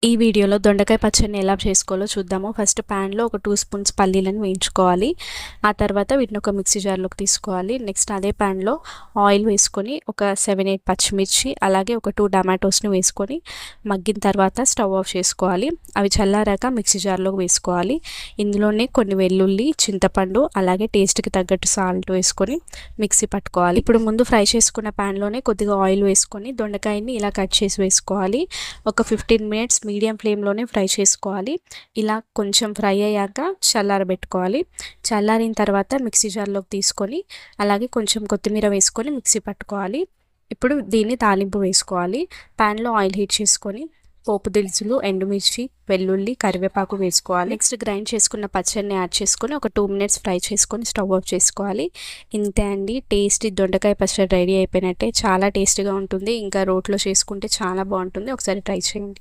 ఈ వీడియోలో దొండకాయ పచ్చడిని ఎలా చేసుకోవాలో చూద్దాము. ఫస్ట్ ప్యాన్లో ఒక 2 స్పూన్స్ పల్లీలను వేయించుకోవాలి. ఆ తర్వాత వీటిని ఒక మిక్సీ జార్లోకి తీసుకోవాలి. నెక్స్ట్ అదే ప్యాన్లో ఆయిల్ వేసుకొని ఒక 7-8 పచ్చిమిర్చి అలాగే ఒక 2 టమాటోస్ని వేసుకొని మగ్గిన తర్వాత స్టవ్ ఆఫ్ చేసుకోవాలి. అవి చల్లారాక మిక్సీ జార్లోకి వేసుకోవాలి. ఇందులోనే కొన్ని వెల్లుల్లి, చింతపండు అలాగే టేస్ట్కి తగ్గట్టు సాల్ట్ వేసుకొని మిక్సీ పట్టుకోవాలి. ఇప్పుడు ముందు ఫ్రై చేసుకున్న ప్యాన్లోనే కొద్దిగా ఆయిల్ వేసుకొని దొండకాయని ఇలా కట్ చేసి వేసుకోవాలి. ఒక 15 మినిట్స్ మీడియం ఫ్లేమ్లోనే ఫ్రై చేసుకోవాలి. ఇలా కొంచెం ఫ్రై అయ్యాక చల్లారబెట్టుకోవాలి. చల్లారిన తర్వాత మిక్సీ జార్లోకి తీసుకొని అలాగే కొంచెం కొత్తిమీర వేసుకొని మిక్సీ పట్టుకోవాలి. ఇప్పుడు దీన్ని తాలింపు వేసుకోవాలి. ప్యాన్లో ఆయిల్ హీట్ చేసుకొని పోపు దినుసులు, ఎండుమిర్చి, వెల్లుల్లి, కరివేపాకు వేసుకోవాలి. నెక్స్ట్ గ్రైండ్ చేసుకున్న పచ్చడిని యాడ్ చేసుకొని ఒక 2 మినిట్స్ ఫ్రై చేసుకొని స్టవ్ ఆఫ్ చేసుకోవాలి. ఇంతే అండి, టేస్టీ దొండకాయ పచ్చడి రెడీ అయిపోయినట్టే. చాలా టేస్టీగా ఉంటుంది. ఇంకా రోట్లో చేసుకుంటే చాలా బాగుంటుంది. ఒకసారి ట్రై చేయండి.